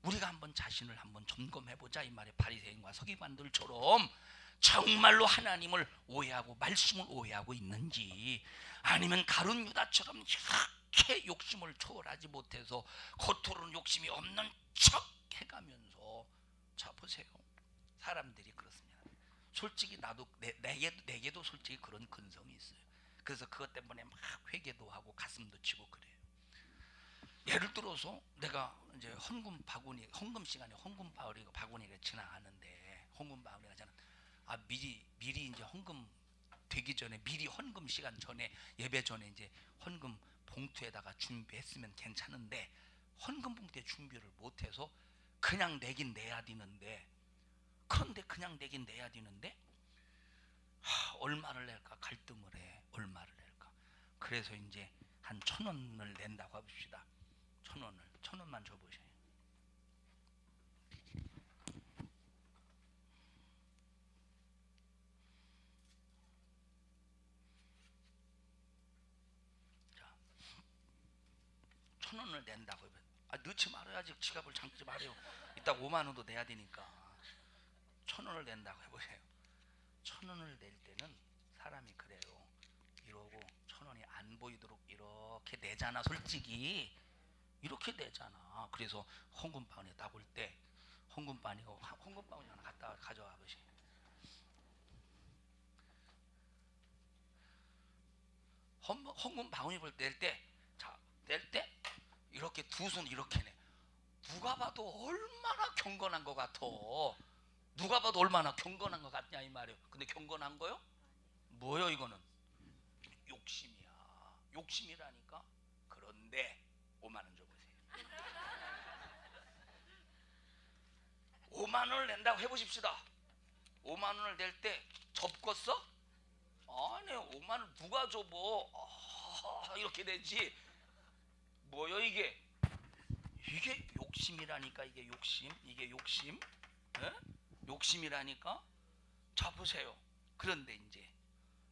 우리가 한번 자신을 한번 점검해보자 이 말이에요. 바리새인과 서기관들처럼 정말로 하나님을 오해하고 말씀을 오해하고 있는지, 아니면 가룟 유다처럼 이렇게 욕심을 초월하지 못해서 겉으로는 욕심이 없는 척 해가면서, 자 보세요, 사람들이 그렇습니다. 솔직히 나도 내게도 솔직히 그런 근성이 있어요. 그래서 그것 때문에 막 회개도 하고 가슴도 치고 그래요. 예를 들어서 내가 이제 헌금 시간에 헌금 바구니가 지나가는데, 헌금 바구니가 저는 미리 이제 헌금 되기 전에, 미리 헌금 시간 전에, 예배 전에 이제 헌금 봉투에다가 준비했으면 괜찮은데, 헌금 봉투에 준비를 못해서 그냥 내긴 내야 되는데, 그런데 그냥 내긴 내야 되는데 얼마를 낼까 갈등을 해. 얼마를 낼까. 그래서 이제 한 1,000원을 낸다고 해봅시다. 1,000원만 줘보세요. 자, 1,000원을 낸다고 해봐. 넣지 말아야지. 지갑을 잠그지 말아요. 이따 5만 원도 내야 되니까. 1,000원을 낸다고 해보세요. 1,000원을 낼 때는 사람이 그래요. 이러고 1,000원이 안 보이도록 이렇게 내잖아. 솔직히 이렇게 내잖아. 그래서 헌금 바구니에 딱 올 때, 헌금 바구니 하나 갖다 가져와 보세요. 헌금 바구니를 낼 때, 자, 낼 때 이렇게 두 손 이렇게 내. 누가 봐도 얼마나 경건한 것 같아. 누가 봐도 얼마나 경건한 것 같냐 이 말이에요. 근데 경건한 거요? 뭐요 이거는? 욕심이야. 욕심이라니까. 그런데 5만 원 줘보세요. 5만 원을 낸다고 해보십시다. 5만 원을 낼 때 접겠어? 아니, 5만 원 누가 줘보? 이렇게 되지. 뭐요 이게? 이게 욕심이라니까. 이게 욕심. 이게 욕심. 에? 욕심이라니까. 자 보세요. 그런데 이제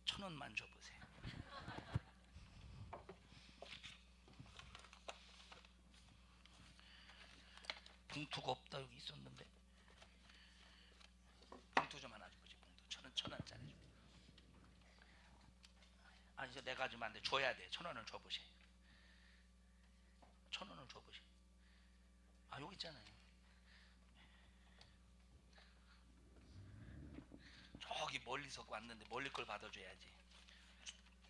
1,000원만 줘보세요. 봉투가 없다. 여기 있었는데. 봉투 좀 하나 줘보지. 봉투 1,000원짜리 좀. 아니 이제 내가 주면 안 돼. 줘야 돼. 1,000원을 줘보세요. 1,000원을 줘보세요. 여기 있잖아요. 저기 멀리서 왔는데 멀리 걸 받아줘야지.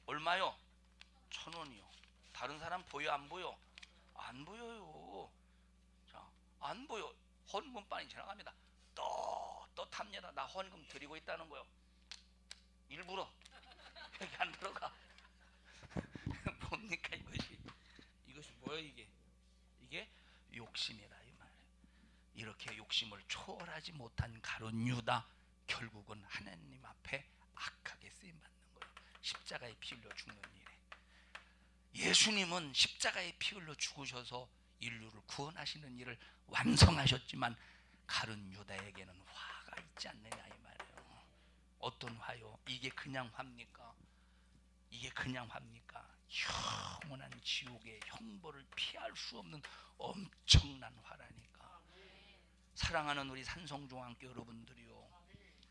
얼마요? 1,000원이요. 다른 사람 보여 안 보여? 안 보여요. 자, 안 보여. 헌금반이 지나갑니다. 또 탑니다. 나 헌금 드리고 있다는 거요. 일부러 여기 안 들어가. 뭡니까 이것이 뭐예요 이게? 이게 욕심이라 이 말이에요. 이렇게 욕심을 초월하지 못한 가룟 유다, 결국은 하나님 앞에 악하게 쓰임 받는 거예요. 십자가에 피 흘려 죽는 일에. 예수님은 십자가에 피 흘려 죽으셔서 인류를 구원하시는 일을 완성하셨지만 가룟 유다에게는 화가 있지 않느냐 이 말이에요. 어떤 화요? 이게 그냥 화입니까? 이게 그냥 화입니까? 영원한 지옥의 형벌을 피할 수 없는 엄청난 화라니까. 사랑하는 우리 산성중앙교 여러분들이요,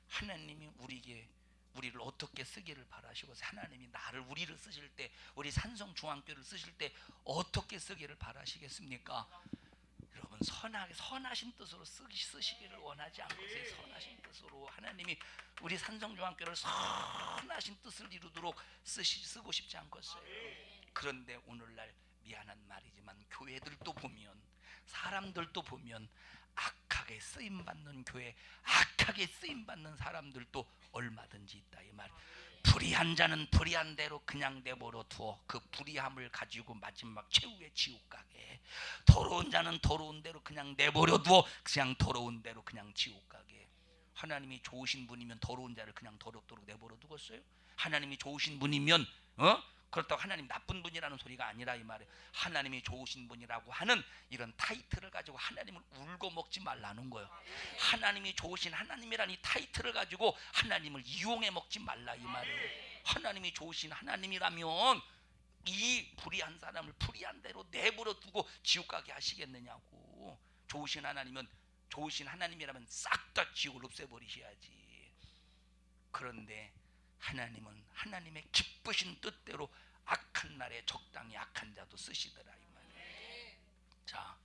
하나님이 우리를 어떻게 쓰기를 바라시고, 하나님이 우리를 쓰실 때, 우리 산성중앙교를 쓰실 때 어떻게 쓰기를 바라시겠습니까? 여러분, 선하신 뜻으로 쓰시기를 원하지 않으세요? 선하신 뜻으로 하나님이 우리 산성중앙교를 선하신 뜻을 이루도록 쓰고 싶지 않겠어요? 그런데 오늘날 미안한 말이지만 교회들도 보면, 사람들도 보면 악하게 쓰임받는 교회, 악하게 쓰임받는 사람들도 얼마든지 있다 이 말. 불의한 자는 불의한 대로 그냥 내버려 두어 그 불의함을 가지고 마지막 최후의 지옥 가게, 더러운 자는 더러운 대로 그냥 내버려 두어 그냥 더러운 대로 그냥 지옥 가게. 하나님이 좋으신 분이면 더러운 자를 그냥 더럽도록 내버려 두겠어요? 하나님이 좋으신 분이면 그렇다고 하나님 나쁜 분이라는 소리가 아니라 이 말이에요. 하나님이 좋으신 분이라고 하는 이런 타이틀을 가지고 하나님을 울고 먹지 말라는 거예요. 하나님이 좋으신 하나님이라는 이 타이틀을 가지고 하나님을 이용해 먹지 말라 이 말이에요. 하나님이 좋으신 하나님이라면 이 불의한 사람을 불의한 대로 내버려 두고 지옥 가게 하시겠느냐고. 좋으신 하나님이라면 싹 다 지옥을 없애버리셔야지. 그런데 하나님은 하나님의 기쁘신 뜻대로 악한 날에 적당히 악한 자도 쓰시더라 이 말이에요. 자,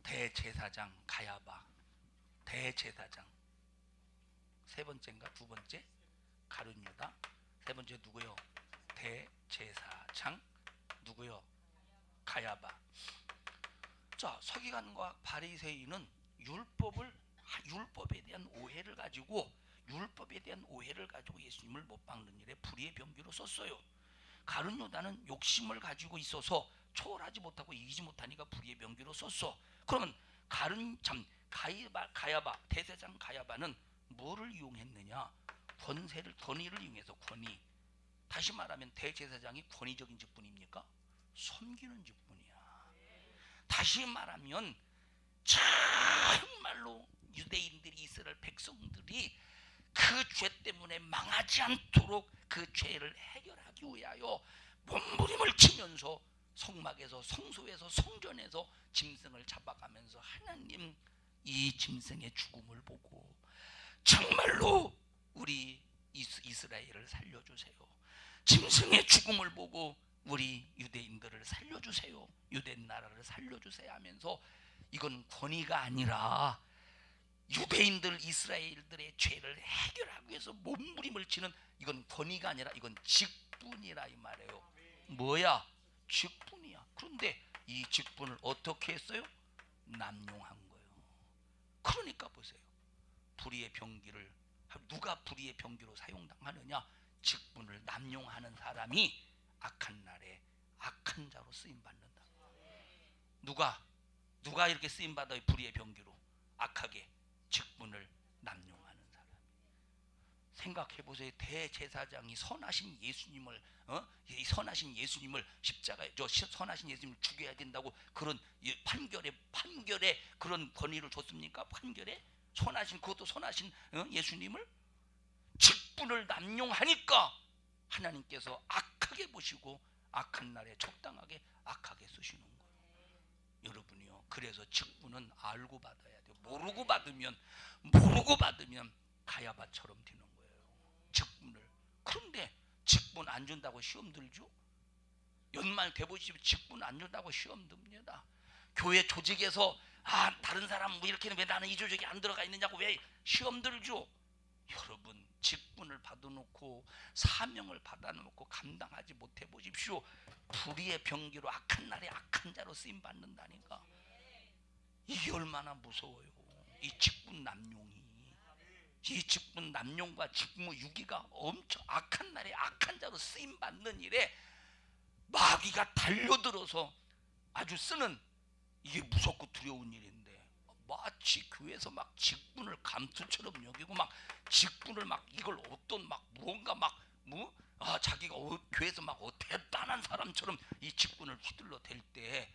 대제사장 가야바, 대제사장 세 번째인가 두 번째? 가룟 유다. 세 번째 누구요? 대제사장 누구요? 가야바. 자, 서기관과 바리새인은 율법에 대한 오해를 가지고 예수님을 못 박는 일에 불의의 병기로 썼어요. 가룟 유다는 욕심을 가지고 있어서 초월하지 못하고 이기지 못하니까 불의의 병기로 썼어. 그러면 가야바, 대제사장 가야바는 뭐를 이용했느냐? 권위를 이용해서 권위. 다시 말하면 대제사장이 권위적인 직분입니까? 섬기는 직분이야. 다시 말하면 정말로 유대인들이, 이스라엘 백성들이 그 죄 때문에 망하지 않도록 그 죄를 해결하기 위하여 몸부림을 치면서 성막에서, 성소에서, 성전에서 짐승을 잡아가면서 하나님, 이 짐승의 죽음을 보고 정말로 우리 이스라엘을 살려주세요. 짐승의 죽음을 보고 우리 유대인들을 살려주세요. 유대 나라를 살려주세요 하면서, 이건 권위가 아니라 유대인들, 이스라엘들의 죄를 해결하기 위해서 몸부림을 치는, 이건 권위가 아니라 이건 직분이라 이 말이에요. 뭐야? 직분이야. 그런데 이 직분을 어떻게 했어요? 남용한 거예요. 그러니까 보세요. 불의의 병기를, 누가 불의의 병기로 사용당하느냐? 직분을 남용하는 사람이 악한 날에 악한 자로 쓰임 받는다. 누가 이렇게 쓰임 받아요? 불의의 병기로 악하게 직분을 남용하는 사람. 생각해 보세요. 대제사장이 선하신 예수님을 십자가에, 선하신 예수님을 죽여야 된다고 그런 판결에 그런 권위를 줬습니까? 판결에 그것도 선하신 예수님을 직분을 남용하니까 하나님께서 악하게 보시고 악한 날에 적당하게 악하게 쓰시는 거예요. 여러분이요, 그래서 직분은 알고 받아야 돼요. 모르고 받으면 가야바처럼 되는 거예요. 직분을. 그런데 직분 안 준다고 시험 들죠? 연말 대보시면 직분 안 준다고 시험 듭니다. 교회 조직에서 다른 사람 뭐 이렇게는 왜 나는 이 조직에 안 들어가 있느냐고 왜 시험 들죠? 여러분, 직분을 받아놓고 사명을 받아놓고 감당하지 못해 보십시오. 불의의 병기로 악한 날에 악한 자로 쓰임 받는다니까. 이게 얼마나 무서워요. 이 직분 남용이, 이 직분 남용과 직무 유기가 엄청 악한 날에 악한 자로 쓰임 받는 일에 마귀가 달려들어서 아주 쓰는, 이게 무섭고 두려운 일인데, 마치 교회에서 막 직분을 감투처럼 여기고 막 직분을 막 이걸 어떤 막 무언가 막 자기가 교회에서 막 대단한 사람처럼 이 직분을 휘둘러 댈 때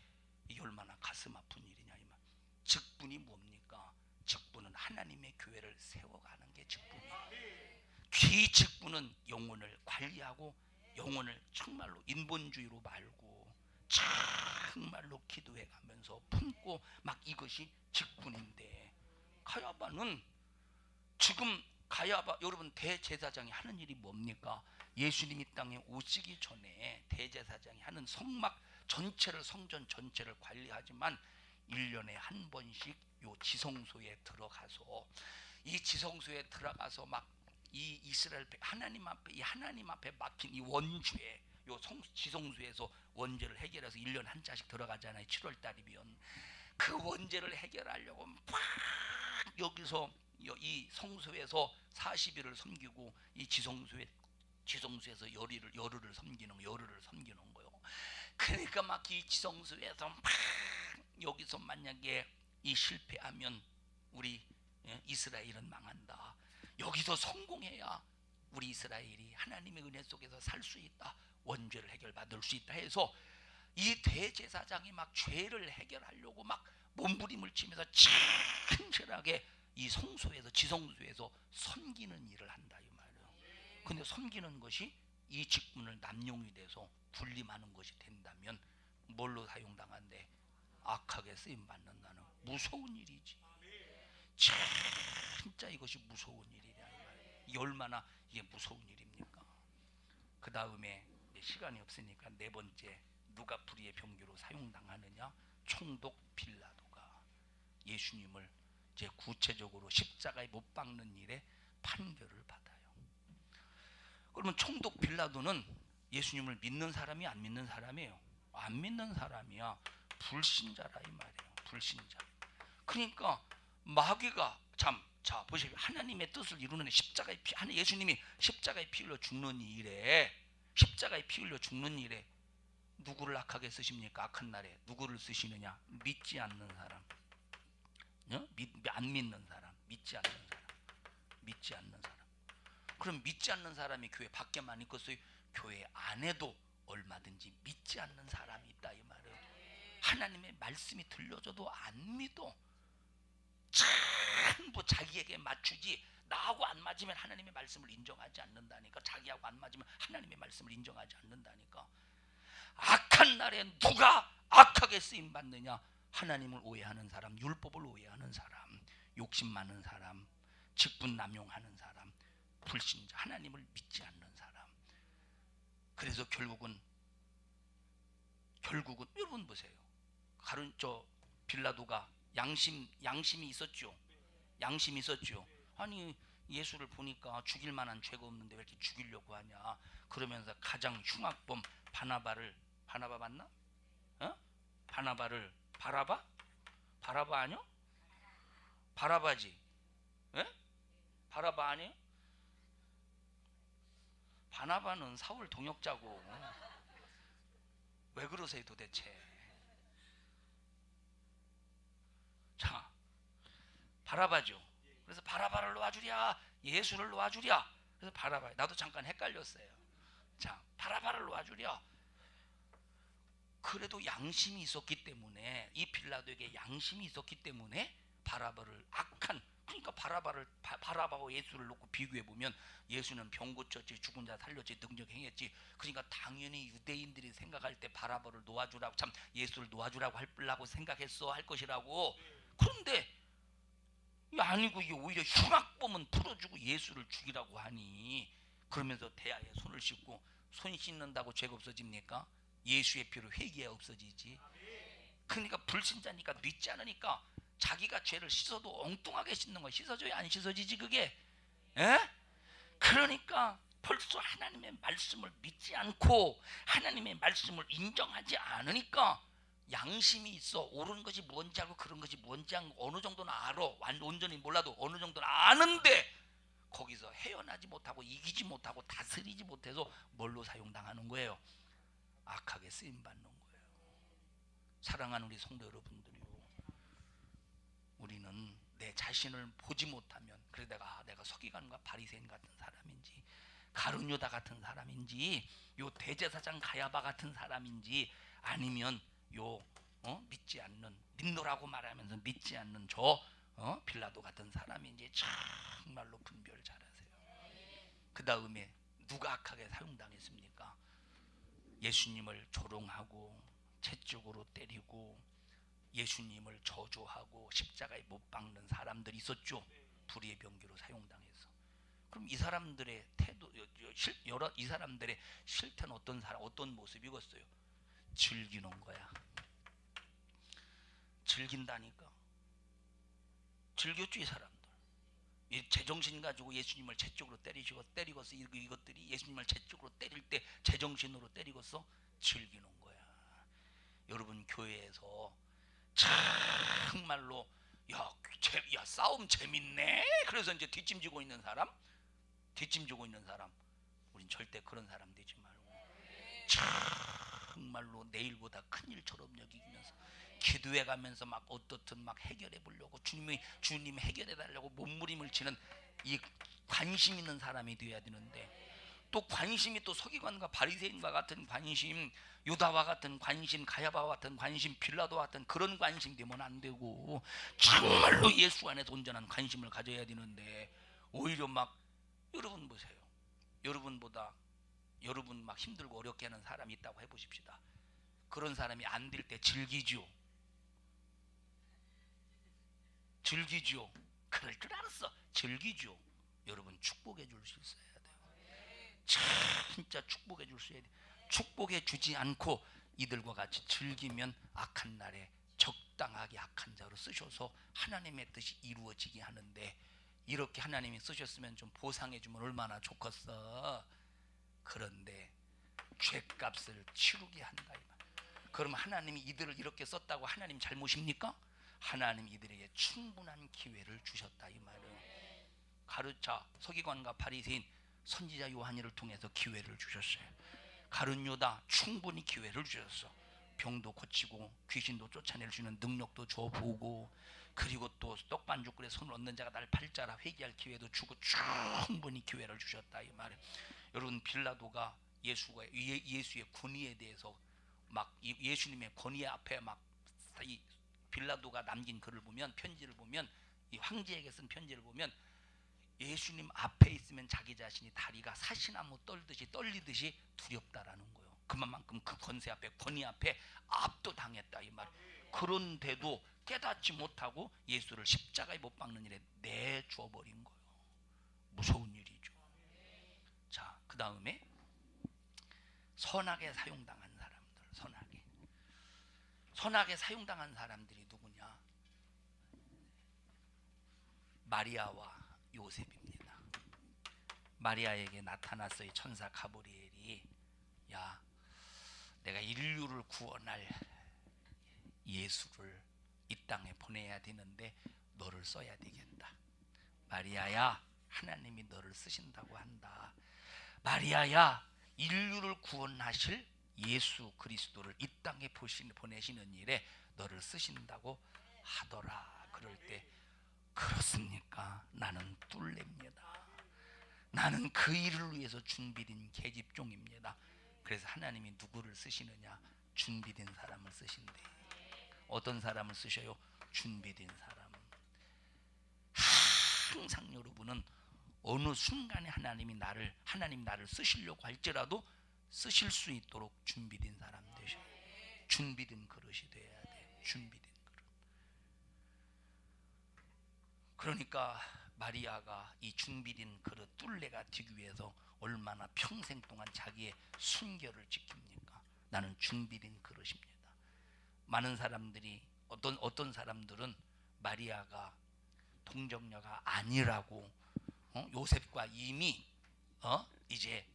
이게 얼마나 가슴 아픈 일이냐 이 말. 직분이 뭡니까? 직분은 하나님의 교회를 세워가는 게 직분이에요. 이 직분은 영혼을 관리하고 영혼을 정말로 인본주의로 말고 정말로 기도해가면서 품고 막 이것이 직분인데, 가야바는 지금 여러분, 대제사장이 하는 일이 뭡니까? 예수님이 땅에 오시기 전에 대제사장이 하는 성막 전체를, 성전 전체를 관리하지만 1년에 한 번씩 요 지성소에 들어가서, 이 지성소에 들어가서 막 이 이스라엘 하나님 앞에 막힌 이 원죄, 요 지성소에서 원죄를 해결해서 1년에 한 차씩 들어가잖아요. 7월 달이면 그 원죄를 해결하려고 막 여기서 이 성소에서 40일을 섬기고, 이 지성소에서 열흘을 섬기는 거예요. 그러니까 막 이 지성소에서 막 여기서 만약에 이 실패하면 우리 이스라엘은 망한다. 여기서 성공해야 우리 이스라엘이 하나님의 은혜 속에서 살 수 있다. 원죄를 해결받을 수 있다 해서 이 대제사장이 막 죄를 해결하려고 막 몸부림을 치면서 진실하게 이 성소에서, 지성소에서 섬기는 일을 한다 이 말이에요. 근데 섬기는 것이 이 직분을 남용이 돼서 군림하는 것이 된다면 뭘로 사용당한대? 악하게 쓰임 받는다는, 무서운 일이지. 진짜 이것이 무서운 일이냐. 이 얼마나 이게 무서운 일입니까? 그 다음에 시간이 없으니까 네 번째, 누가 불의의 병기로 사용당하느냐? 총독 빌라도가 예수님을 이제 구체적으로 십자가에 못 박는 일에 판결을 받아요. 그러면 총독 빌라도는 예수님을 믿는 사람이 안 믿는 사람이에요? 안 믿는 사람이야. 불신자라 이 말이에요. 불신자. 그러니까 마귀가 자 보시오. 하나님의 뜻을 이루는 십자가의 피, 예수님이 십자가에 피 흘려 죽는 일에, 십자가에 피 흘려 죽는 일에 누구를 악하게 쓰십니까? 악한 날에 누구를 쓰시느냐? 믿지 않는 사람, 안 믿는 사람, 믿지 않는 사람, 믿지 않는 사람. 그럼 믿지 않는 사람이 교회 밖에만 있겠어요? 교회 안에도 얼마든지 믿지 않는 사람이 있다 이 말이에요. 하나님의 말씀이 들려줘도 안 믿어. 전부 자기에게 맞추지, 나하고 안 맞으면 하나님의 말씀을 인정하지 않는다니까. 자기하고 안 맞으면 하나님의 말씀을 인정하지 않는다니까. 악한 날에 누가 악하게 쓰임 받느냐? 하나님을 오해하는 사람, 율법을 오해하는 사람, 욕심 많은 사람, 직분 남용하는 사람, 불신자, 하나님을 믿지 않는 사람. 그래서 결국은 여러분 보세요. 빌라도가 양심이 있었죠. 양심이 있었죠. 아니 예수를 보니까 죽일 만한 죄가 없는데 왜 이렇게 죽이려고 하냐? 그러면서 가장 흉악범 바나바 맞나? 바라바 아니요? 바라바지. 바라바 아니에요? 바나바는 사울 동역자고. 왜 그러세요 도대체? 자, 바라바죠. 그래서 바라바를 놓아주랴, 예수를 놓아주랴. 그래서 바라바, 나도 잠깐 헷갈렸어요. 자, 바라바를 놓아주랴. 그래도 양심이 있었기 때문에, 이 빌라도에게 양심이 있었기 때문에 바라바를 그러니까 바라바와 예수를 놓고 비교해 보면 예수는 병 고쳤지, 죽은 자 살렸지, 능력 행했지. 그러니까 당연히 유대인들이 생각할 때 바라바를 놓아주라고, 예수를 놓아주라고 하려고 생각했어, 할 것이라고. 그런데 아니고 이게 오히려 흉악범은 풀어주고 예수를 죽이라고 하니, 그러면서 대야에 손을 씻고, 손 씻는다고 죄가 없어집니까? 예수의 피로 회개야 없어지지. 그러니까 불신자니까, 믿지 않으니까 자기가 죄를 씻어도 엉뚱하게 씻는 거, 씻어줘야 안 씻어지지 그게. 그러니까 벌써 하나님의 말씀을 믿지 않고 하나님의 말씀을 인정하지 않으니까 양심이 있어. 옳은 것이 뭔지 알고 그런 것이 뭔지 알고 어느 정도는 알아. 온전히 몰라도 어느 정도는 아는데 거기서 헤어나지 못하고 이기지 못하고 다스리지 못해서 뭘로 사용당하는 거예요? 악하게 쓰임받는 거예요. 사랑하는 우리 성도 여러분들이요, 우리는 내 자신을 보지 못하면, 그래 내가 서기관과 바리새인 같은 사람인지, 가룟유다 같은 사람인지, 요 대제사장 가야바 같은 사람인지, 아니면 믿지 않는, 믿노라고 말하면서 믿지 않는 빌라도 같은 사람인지 정말로 분별 잘하세요. 그 다음에 누가 악하게 사용당했습니까? 예수님을 조롱하고 채찍으로 때리고 예수님을 저주하고 십자가에 못 박는 사람들이 있었죠. 불의의 병기로 사용당해서. 그럼 이 사람들의 태도, 이 사람들의 실태는 어떤 모습이겠어요? 즐기는 거야. 즐긴다니까. 즐겼죠 이 사람들. 제정신 가지고 예수님을 채찍으로 때리고서 이것들이 예수님을 채찍으로 때릴 때 제정신으로 때리고서 즐기는 거야. 여러분 교회에서 정말로 야 싸움 재밌네. 그래서 이제 뒷짐지고 있는 사람, 우린 절대 그런 사람 되지 말고 정말로 내일보다 큰 일처럼 여기면서 기도해 가면서 막 어떻든 막 해결해 보려고 주님 해결해 달라고 몸부림을 치는 이 관심 있는 사람이 되어야 되는데, 또 관심이 또 서기관과 바리새인과 같은 관심, 유다와 같은 관심, 가야바와 같은 관심, 빌라도와 같은 그런 관심 되면 안 되고 정말로 예수 안에서 온전한 관심을 가져야 되는데, 오히려 막 여러분 보세요. 여러분보다 여러분 막 힘들고 어렵게 하는 사람이 있다고 해보십시다. 그런 사람이 안 될 때 즐기죠. 즐기죠. 그럴 줄 알았어. 즐기죠. 여러분 축복해 줄 수 있어야 돼요. 진짜 축복해 줄 수 있어야 돼요. 축복해 주지 않고 이들과 같이 즐기면 악한 날에 적당하게 악한 자로 쓰셔서 하나님의 뜻이 이루어지게 하는데, 이렇게 하나님이 쓰셨으면 좀 보상해 주면 얼마나 좋겠어. 그런데 죄값을 치르게 한다 이 말. 그럼 하나님이 이들을 이렇게 썼다고 하나님 잘못입니까? 하나님 이들에게 충분한 기회를 주셨다 이 말이에요. 가르쳐 서기관과 바리새인 선지자 요한이를 통해서 기회를 주셨어요. 가룟 유다 충분히 기회를 주셨어. 병도 고치고 귀신도 쫓아낼 수 있는 능력도 줘보고, 그리고 또 떡반죽 끓여 손을 얻는 자가 날 팔자라 회개할 기회도 주고 충분히 기회를 주셨다 이 말이에요. 여러분 빌라도가 예수의 권위에 대해서 막 예수님의 권위 앞에 막 이 빌라도가 남긴 글을 보면, 편지를 보면, 이 황제에게 쓴 편지를 보면 예수님 앞에 있으면 자기 자신이 다리가 사시나무 떨리듯이 두렵다라는 거예요. 그만큼 그 권세 앞에, 권위 앞에 압도당했다 이 말. 그런데도 깨닫지 못하고 예수를 십자가에 못 박는 일에 내줘 버린 거예요. 무서운 일이죠. 자, 그 다음에 선하게 사용당한 사람들. 선하게 사용당한 사람들이 누구냐? 마리아와 요셉입니다. 마리아에게 나타났어요. 천사 가브리엘이, 야, 내가 인류를 구원할 예수를 이 땅에 보내야 되는데 너를 써야 되겠다. 마리아야, 하나님이 너를 쓰신다고 한다. 마리아야, 인류를 구원하실 예수 그리스도를 이 땅에 보내시는 일에 너를 쓰신다고 하더라. 그럴 때, 그렇습니까? 나는 뚫랩니다. 나는 그 일을 위해서 준비된 계집종입니다. 그래서 하나님이 누구를 쓰시느냐? 준비된 사람을 쓰신대. 어떤 사람을 쓰셔요? 준비된 사람. 항상 여러분은 어느 순간에 하나님 나를 쓰시려고 할지라도 쓰실 수 있도록 준비된 사람 되셔요. 준비된 그릇이 돼야 돼. 준비된 그릇. 그러니까 마리아가 이 준비된 그릇 뚫레가 되기 위해서 얼마나 평생 동안 자기의 순결을 지킵니까? 나는 준비된 그릇입니다. 많은 사람들이, 어떤 사람들은 마리아가 동정녀가 아니라고, 요셉과 이미 이제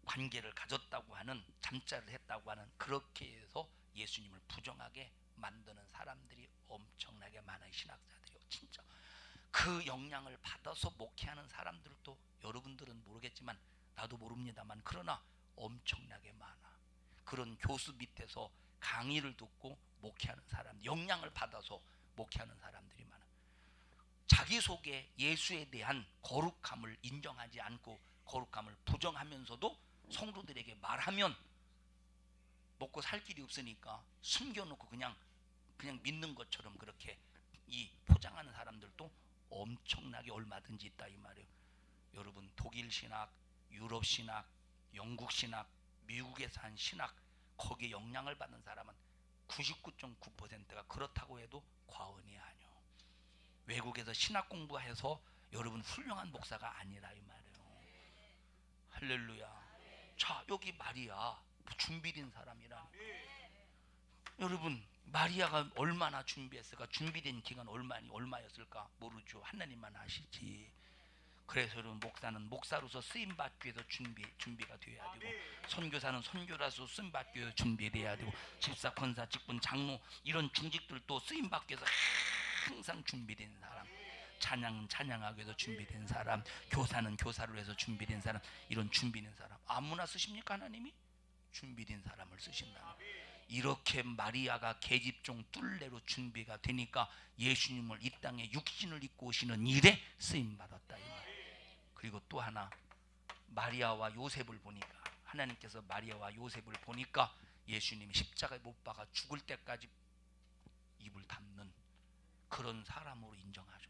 관계를 가졌다고 하는, 잠자를 했다고 하는, 그렇게 해서 예수님을 부정하게 만드는 사람들이 엄청나게 많아요. 신학자들이요. 진짜 그 영향을 받아서 목회하는 사람들도 여러분들은 모르겠지만 나도 모릅니다만, 그러나 엄청나게 많아. 그런 교수 밑에서 강의를 듣고 목회하는 사람, 영향을 받아서 목회하는 사람들이 많아. 자기 속에 예수에 대한 거룩함을 인정하지 않고 거룩함을 부정하면서도 성도들에게 말하면 먹고 살 길이 없으니까 숨겨놓고 그냥 믿는 것처럼 그렇게 이 포장하는 사람들도 엄청나게 얼마든지 있다 이 말이에요. 여러분, 독일 신학, 유럽 신학, 영국 신학, 미국에서 한 신학, 거기에 영향을 받는 사람은 99.9%가 그렇다고 해도 과언이 아니요. 외국에서 신학 공부해서 여러분 훌륭한 목사가 아니라 이 말이에요. 할렐루야. 자, 여기 마리아 준비된 사람이라. 여러분, 마리아가 얼마나 준비했을까? 준비된 기간 얼마였을까? 모르죠. 하나님만 아시지. 그래서 여러분, 목사는 목사로서 쓰임 받기 위해서 준비가 되어야 되고, 선교사는 선교라서 쓰임 받기 위해서 준비돼야 되고, 집사, 권사, 직분, 장로 이런 중직들도 쓰임 받기 위해서 항상 준비된 사람, 찬양은 찬양하기 위해서 준비된 사람, 교사는 교사를 위해서 준비된 사람, 이런 준비된 사람 아무나 쓰십니까? 하나님이 준비된 사람을 쓰신다. 이렇게 마리아가 계집종 뚫레로 준비가 되니까 예수님을 이 땅에 육신을 입고 오시는 일에 쓰임 받았다 이 말. 그리고 또 하나, 마리아와 요셉을 보니까, 하나님께서 마리아와 요셉을 보니까 예수님이 십자가에 못 박아 죽을 때까지 입을 닫는 그런 사람으로 인정하셨어.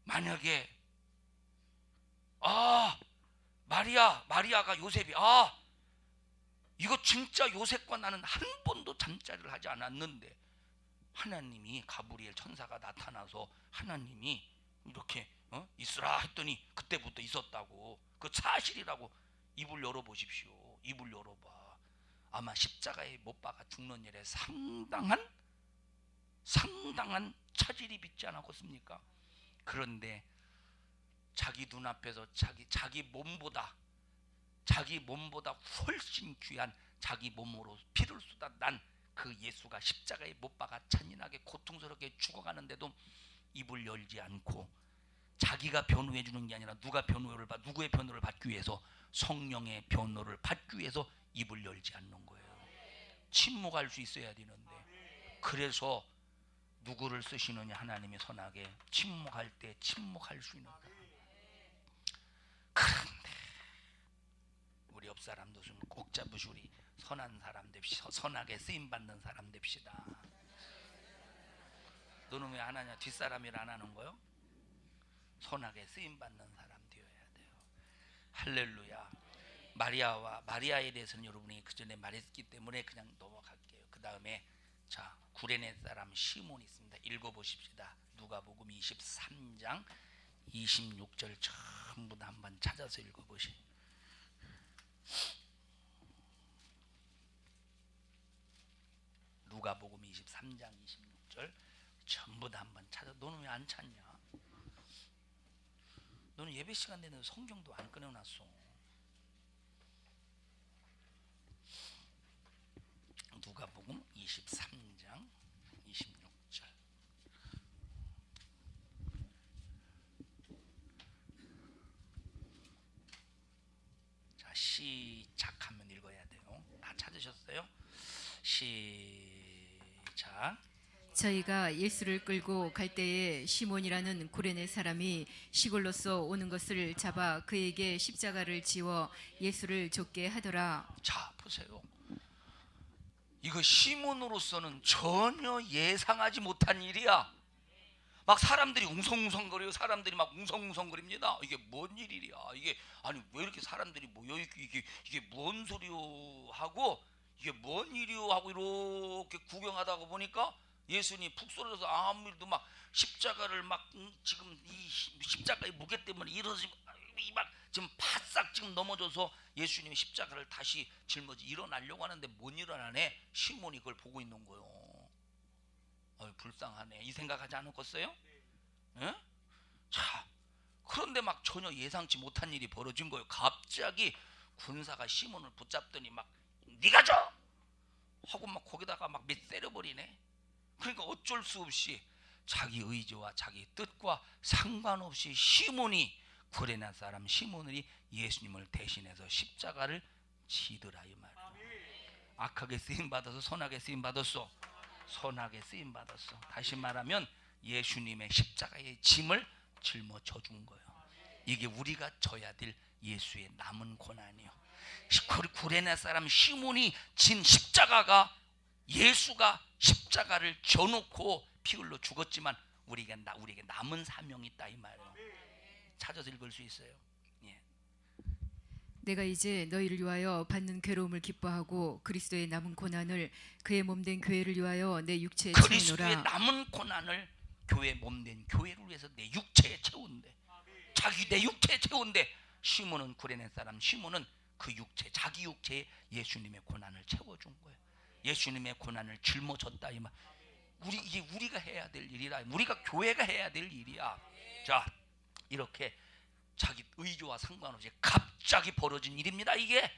만약에 마리아가 요셉이 이거 진짜 요셉과 나는 한 번도 잠자리를 하지 않았는데 하나님이 가브리엘 천사가 나타나서 하나님이 이렇게 있으라 했더니 그때부터 있었다고. 그 사실이라고. 입을 열어보십시오. 입을 열어봐. 아마 십자가에 못 박아 죽는 일에 상당한 차질이 빚지 않았겠습니까? 그런데 자기 눈앞에서 자기 몸보다 훨씬 귀한 자기 몸으로 피를 쏟아 난 그 예수가 십자가에 못 박아 잔인하게 고통스럽게 죽어가는데도 입을 열지 않고, 자기가 변호해 주는 게 아니라 누구의 변호를 받기 위해서, 성령의 변호를 받기 위해서 입을 열지 않는 거예요. 침묵할 수 있어야 되는데. 그래서 누구를 쓰시느냐? 하나님이 선하게 침묵할 때 침묵할 수 있는. 그런데 우리 옆 사람도 좀 꼭 잡으시. 우리 선한 사람 됩시다. 선하게 쓰임받는 사람 됩시다. 너는 왜 안 하냐? 뒷사람이라 안 하는 거요? 선하게 쓰임받는 사람 되어야 돼요. 할렐루야. 마리아에 대해서는 여러분이 그 전에 말했기 때문에 그냥 넘어갈게요. 그 다음에 자, 구레네 사람 시몬이 있습니다. 읽어보십시다. 누가복음 23장 26절 전부 다 한번 찾아서 읽어보시. 누가복음 23장 26절 전부 다 한번 찾아. 너는 왜 안 찾냐? 너는 예배 시간 되는 성경도 안 꺼내놨어. 누가복음 23장 26절. 자, 시작하면 읽어야 돼요. 다 찾으셨어요? 시작. 저희가 예수를 끌고 갈 때에 시몬이라는 구레네 사람이 시골로서 오는 것을 잡아 그에게 십자가를 지워 예수를 쫓게 하더라. 자, 보세요. 이거 시몬으로서는 전혀 예상하지 못한 일이야. 막 사람들이 웅성웅성거려요. 사람들이 막 웅성웅성거립니다. 이게 뭔 일이야? 이게 아니 왜 이렇게 사람들이 모여 이게 뭔 소리요 하고, 이게 뭔 일이요 하고 이렇게 구경하다가 보니까 예수님이 푹 쓰러져서 아무 일도 막 십자가를 막 지금 이 십자가의 무게 때문에 이러지 막 지금 바싹 지금 넘어져서 예수님이 십자가를 다시 짊어지 일어나려고 하는데 못 일어나네. 시몬이 그걸 보고 있는 거예요. 불쌍하네. 이 생각하지 않았겠어요? 예? 자, 그런데 막 전혀 예상치 못한 일이 벌어진 거예요. 갑자기 군사가 시몬을 붙잡더니 막 네가 줘! 하고 막 거기다가 막 때려버리네. 그러니까 어쩔 수 없이 자기 의지와 자기 뜻과 상관없이 구레네 사람 시몬이 예수님을 대신해서 십자가를 지더라 이 말이에요. 악하게 쓰임 받아서 선하게 쓰임 받았어. 선하게 쓰임 받았어. 다시 말하면 예수님의 십자가의 짐을 짊어져 준 거예요. 이게 우리가 져야 될 예수의 남은 고난이요. 구레네 사람 시몬이 진 십자가가, 예수가 십자가를 져놓고 피 흘러 죽었지만 우리에게 남은 사명이 있다 이 말이에요. 찾아서 읽을 수 있어요. 예. 내가 이제 너희를 위하여 받는 괴로움을 기뻐하고 그리스도의 남은 고난을 그의 몸된 교회를 위하여 내 육체에 채우노라. 그리스도의 남은 고난을 교회 몸된 교회를 위해서 내 육체에 채운대. 내 육체에 채운대. 시몬은 구레네 사람 시몬은 그 육체, 자기 육체에 예수님의 고난을 채워준 거예요. 예수님의 고난을 짊어졌다 이 말. 이게 우리가 해야 될 일이라. 우리가 교회가 해야 될 일이야. 자, 이렇게 자기 의지와 상관없이 갑자기 벌어진 일입니다. 이게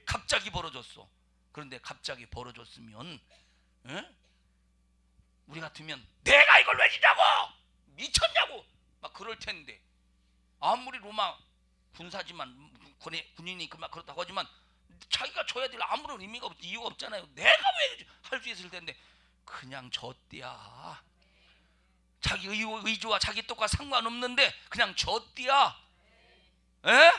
갑자기 벌어졌어. 그런데 갑자기 벌어졌으면 우리 같으면 내가 이걸 왜 지냐고, 미쳤냐고 막 그럴 텐데, 아무리 로마 군사지만 군인이 그렇다고 하지만 자기가 줘야 될 아무런 의미가 이유가 없잖아요. 내가 왜 할 수 있을 텐데 그냥 졌디야. 자기 의지와 자기 뜻과 상관없는데 그냥 졌디야. 에?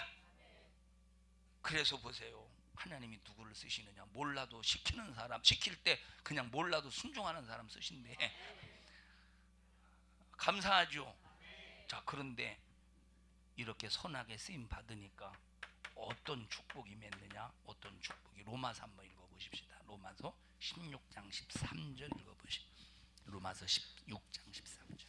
그래서 보세요. 하나님이 누구를 쓰시느냐? 몰라도 시키는 사람, 시킬 때 그냥 몰라도 순종하는 사람 쓰신대. 감사하죠. 자, 그런데 이렇게 선하게 쓰임 받으니까 어떤 축복이 맺느냐? 어떤 축복이? 로마서 한번 읽어보십시다. 로마서 16장 13절 읽어보십시오. 로마서 16장 13절.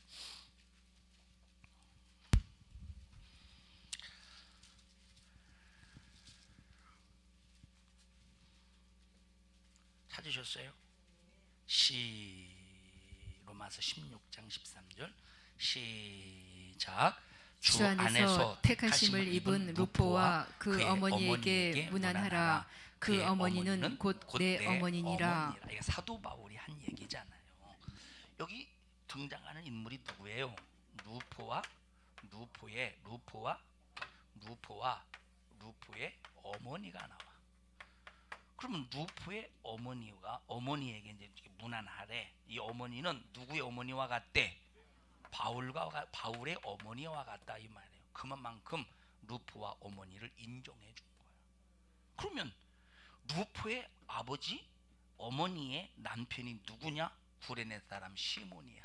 찾으셨어요? 로마서 16장 13절 시작. 주 안에서 택하심을 입은 루포와 그 어머니에게 문안하라. 그 어머니는 곧 내 어머니니라. 이게 사도 바울이 한 얘기잖아요. 여기 등장하는 인물이 누구예요? 루포의 어머니가 나와. 그러면 루포의 어머니에게 이제 문안하래. 이 어머니는 누구의 어머니와 같대? 바울의 어머니와 같다 이 말이에요. 그만큼 루포와 어머니를 인정해 준 거예요. 그러면 루포의 아버지, 어머니의 남편이 누구냐? 구레네 사람 시몬이야.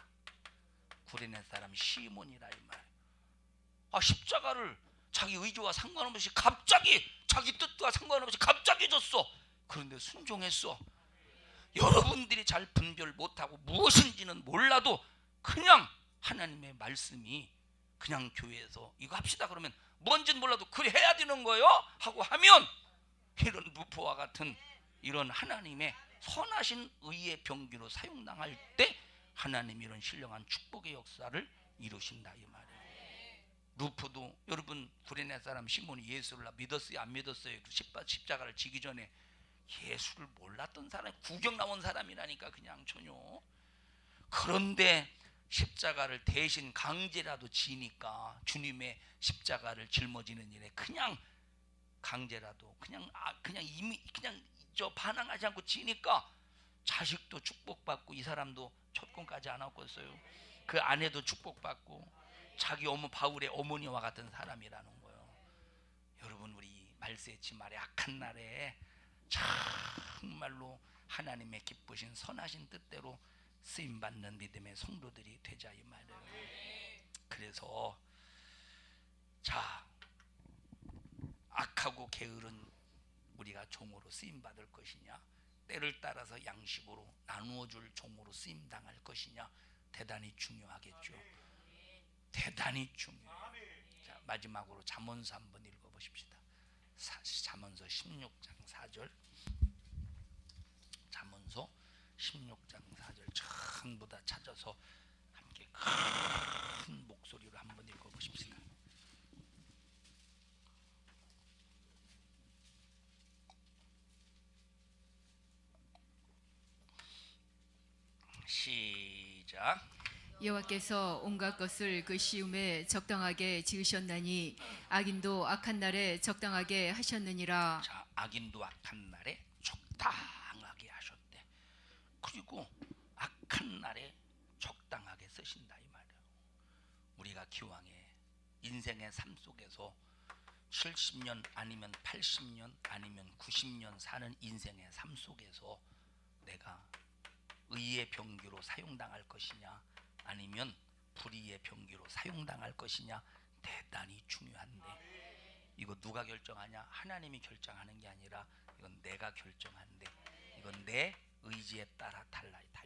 구레네 사람 시몬이라 이 말이에요. 십자가를 자기 의지와 상관없이 갑자기 자기 뜻과 상관없이 갑자기 줬어. 그런데 순종했어. 여러분들이 잘 분별 못하고 무엇인지는 몰라도 그냥 하나님의 말씀이 그냥 교회에서 이거 합시다 그러면 뭔지는 몰라도 그래 해야 되는 거예요 하고 하면 이런 루포와 같은 이런 하나님의 선하신 의의 병기로 사용당할 때 하나님이 이런 신령한 축복의 역사를 이루신다 이 말이에요. 루포도 여러분 구레네 사람 시몬이 예수를 믿었어요 안 믿었어요? 십자가를 지기 전에 예수를 몰랐던 사람, 구경 나온 사람이라니까 그냥 전혀. 그런데 십자가를 대신 강제라도 지니까 주님의 십자가를 짊어지는 일에 그냥 강제라도 그냥 이미 그냥 반항하지 않고 지니까 자식도 축복받고 이 사람도 첫婚까지 안 하고 있어요. 그 아내도 축복받고 자기 바울의 어머니와 같은 사람이라는 거예요. 여러분 우리 말세치 말에 악한 날에 정말로 하나님의 기쁘신 선하신 뜻대로 쓰임받는 믿음의 성도들이 되자 이 말이에요. 그래서 자 악하고 게으른 우리가 종으로 쓰임받을 것이냐, 때를 따라서 양식으로 나누어줄 종으로 쓰임당할 것이냐, 대단히 중요하겠죠. 대단히 중요해요. 자, 마지막으로 잠언서 한번 읽어보십시다. 잠언서 16장 4절. 잠언서 16장 4절 전부 다 찾아서 함께 큰 목소리로 한번 읽어보십시다. 시작. 여호와께서 온갖 것을 그 시음에 적당하게 지으셨나니 악인도 악한 날에 적당하게 하셨느니라. 자, 악인도 악한 날에 적당하게 하셨대. 그리고 악한 날에 적당하게 쓰신다 이 말이에요. 우리가 기왕에 인생의 삶 속에서 70년 아니면 80년 아니면 90년 사는 인생의 삶 속에서 내가 의의 병기로 사용당할 것이냐 아니면 불의의 병기로 사용당할 것이냐 대단히 중요한데 이거 누가 결정하냐? 하나님이 결정하는 게 아니라 이건 내가 결정하는데 이건 내 의지에 따라 달려있다.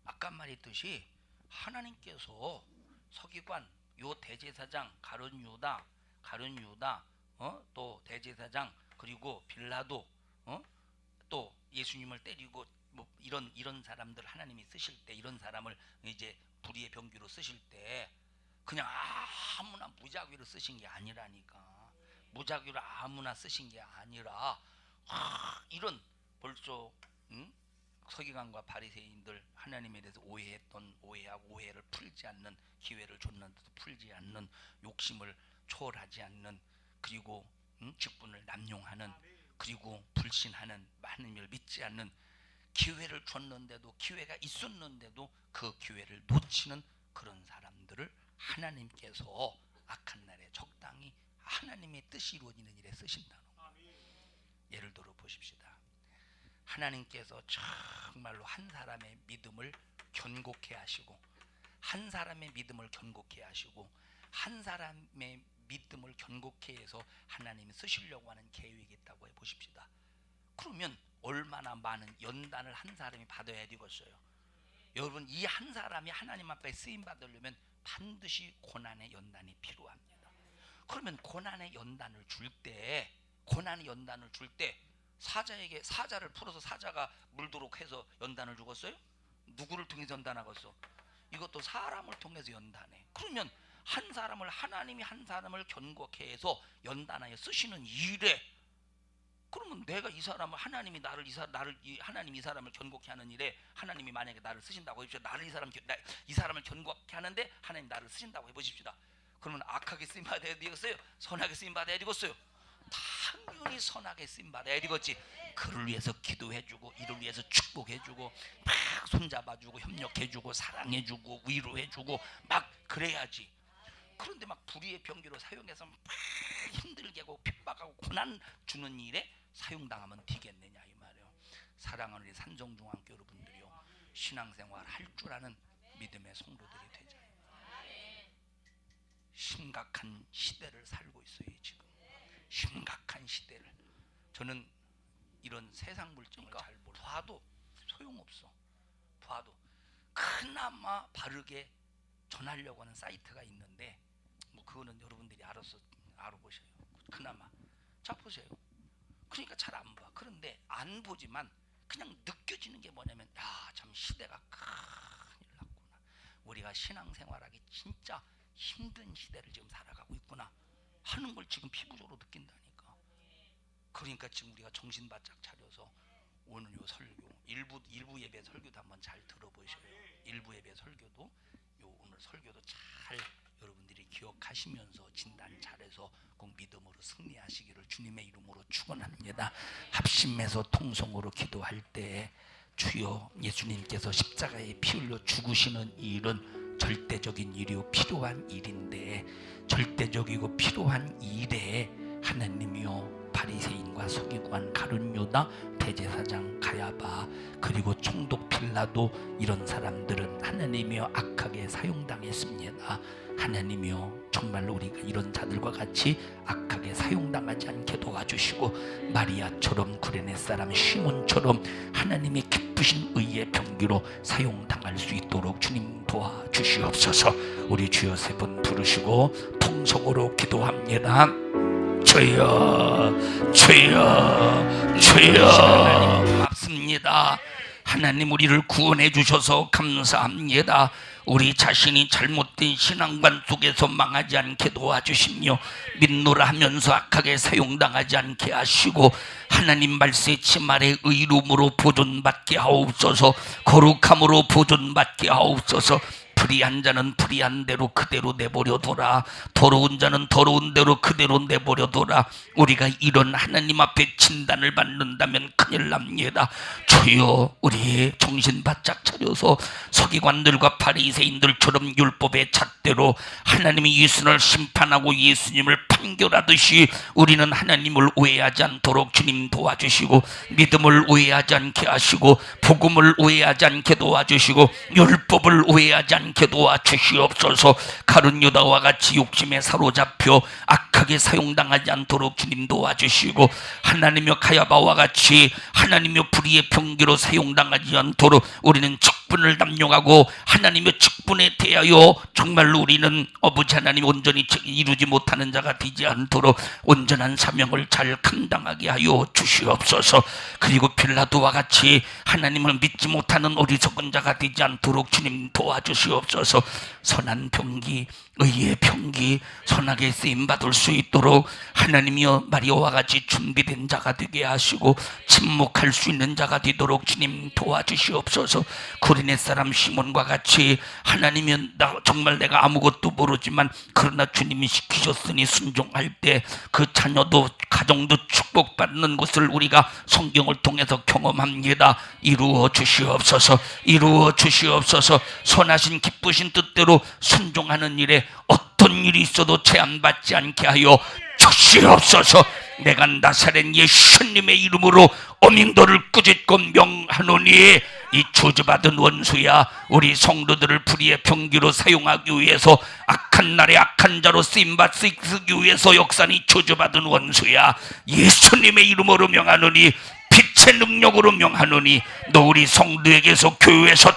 아까 말했듯이 하나님께서 서기관, 요 대제사장 가룟 유다, 또 대제사장 그리고 빌라도, 또 예수님을 때리고 뭐 이런 사람들 하나님이 쓰실 때 이런 사람을 이제 불의의 병기로 쓰실 때 그냥 아무나 무작위로 쓰신 게 아니라니까. 무작위로 아무나 쓰신 게 아니라 이런 벌써 서기관과 바리새인들 하나님에 대해서 오해하고 오해를 풀지 않는 기회를 줬는데도 풀지 않는 욕심을 초월하지 않는 그리고 직분을 남용하는 그리고 불신하는 하나님을 믿지 않는 기회를 줬는데도 기회가 있었는데도 그 기회를 놓치는 그런 사람들을 하나님께서 악한 날에 적당히 하나님의 뜻이 이루어지는 일에 쓰신다는 거예요. 예를 들어 보십시다. 하나님께서 정말로 한 사람의 믿음을 견고케 하시고 한 사람의 믿음을 견고케 하시고 한 사람의 믿음을 견고케 해서 하나님이 쓰시려고 하는 계획이 있다고 해보십시다. 그러면 얼마나 많은 연단을 한 사람이 받아야 되겠어요? 여러분, 이 한 사람이 하나님 앞에 쓰임 받으려면 반드시 고난의 연단이 필요합니다. 그러면 고난의 연단을 줄 때, 사자에게 사자를 풀어서 사자가 물도록 해서 연단을 주었어요? 누구를 통해서 연단하겠어? 이것도 사람을 통해서 연단해. 그러면 하나님이 한 사람을 견고케 해서 연단하여 쓰시는 일에, 그러면 내가 이 사람을, 하나님이 하나님이 이 사람을 견고케 하는 일에 하나님이 만약에 나를 쓰신다고 해보십시오. 이 사람을 견고케 하는데 하나님 나를 쓰신다고 해보십시다. 그러면 악하게 쓰임 받아야 되겠어요? 선하게 쓰임 받아야 되겠어요? 당연히 선하게 쓰임 받아야 되겠지. 그를 위해서 기도해주고, 이를 위해서 축복해주고, 막 손잡아주고, 협력해주고, 사랑해주고, 위로해주고, 막 그래야지. 그런데 막 불의의 병기로 사용해서 막 힘들게 하고 핍박하고 고난 주는 일에 사용당하면 되겠느냐 이 말이에요. 사랑하는 우리 산정중앙교 여러분들이요, 신앙생활 할 줄 아는 믿음의 성도들이 되자. 심각한 시대를 살고 있어요. 지금 심각한 시대를. 저는 이런 세상 물정을 잘 봐도 소용없어. 봐도 그나마 바르게 전하려고 하는 사이트가 있는데, 뭐 그거는 여러분들이 알아보셔요. 그나마 자 보세요. 그러니까 잘 안 봐. 그런데 안 보지만 그냥 느껴지는 게 뭐냐면, 야, 참 시대가 큰일 났구나. 우리가 신앙생활하기 진짜 힘든 시대를 지금 살아가고 있구나 하는 걸 지금 피부적으로 느낀다니까. 그러니까 지금 우리가 정신 바짝 차려서 오늘 요 설교, 일부 예배 설교도 한번 잘 들어보셔요. 일부 예배 설교도, 요 오늘 설교도 잘 여러분들이 기억하시면서 진단 잘해서 꼭 믿음으로 승리하시기를 주님의 이름으로 축원합니다. 합심해서 통성으로 기도할 때, 주여, 예수님께서 십자가에 피 흘려 죽으시는 이 일은 절대적인 일이요 필요한 일인데, 절대적이고 필요한 일에 하나님이요 바리새인과 서기관 가룟 유다, 대제사장 가야바, 그리고 총독 빌라도, 이런 사람들은 하나님이요 악하게 사용당했습니다. 하나님이요 정말로 우리가 이런 자들과 같이 악하게 사용당하지 않게 도와주시고, 마리아처럼, 구레네 사람 시몬처럼 하나님의 기쁘신 의의 병기로 사용당할 수 있도록 주님 도와주시옵소서. 우리 주여 세 번 부르시고 통성으로 기도합니다. 주여, 주여, 주여. 고맙습니다. 하나님, 우리를 구원해 주셔서 감사합니다. 우리 자신이 잘못된 신앙관 속에서 망하지 않게 도와주시며, 믿노라 하면서 악하게 사용당하지 않게 하시고, 하나님 말씀의 침 아래 의로움으로 보존받게 하옵소서. 거룩함으로 보존받게 하옵소서. 불의한 자는 불의한 대로 그대로 내버려둬라. 더러운 자는 더러운 대로 그대로 내버려둬라. 우리가 이런 하나님 앞에 진단을 받는다면 큰일 납니다. 주여, 우리 정신 바짝 차려서 서기관들과 바리새인들처럼 율법의 잣대로 하나님이 예수를 심판하고 예수님을 판결하듯이 우리는 하나님을 오해하지 않도록 주님 도와주시고, 믿음을 오해하지 않게 하시고, 복음을 오해하지 않게 도와주시고, 율법을 오해하지 않게 도와주시옵소서. 가룟 유다와 같이 욕심에 사로잡혀 악하게 사용당하지 않도록 주님 도와주시고, 하나님의 가야바와 같이 하나님의 불의의 병기로 사용당하지 않도록 우리는 직분을 남용하고, 하나님의 직분에 대하여 정말로 우리는 아버지 하나님 온전히 이루지 못하는 자가 되지 않도록 온전한 사명을 잘 감당하게 하여 주시옵소서. 그리고 빌라도와 같이 하나님을 믿지 못하는 어리석은 자가 되지 않도록 주님 도와주시옵소서. 선한 병기, 의의 병기, 선하게 쓰임받을 수 있도록 하나님이여 마리아와 같이 준비된 자가 되게 하시고, 침묵할 수 있는 자가 되도록 주님 도와주시옵소서. 구레네 사람 시몬과 같이 하나님이여, 정말 내가 아무것도 모르지만 그러나 주님이 시키셨으니 순종할 때 그 자녀도 가정도 축복받는 것을 우리가 성경을 통해서 경험합니다. 이루어 주시옵소서. 이루어 주시옵소서. 선하신 기쁘신 뜻대로 순종하는 일에 어떤 일이 있어도 제한받지 않게 하여 주시옵소서. 내가 나사렛 예수님의 이름으로 어민들을 꾸짖고 명하노니, 이 저주받은 원수야, 우리 성도들을 불의의 병기로 사용하기 위해서, 악한 날에 악한 자로 쓰임받기 위해서 역사니 저주받은 원수야, 예수님의 이름으로 명하노니, 빛의 능력으로 명하노니, 너 우리 성도에게서 교회에서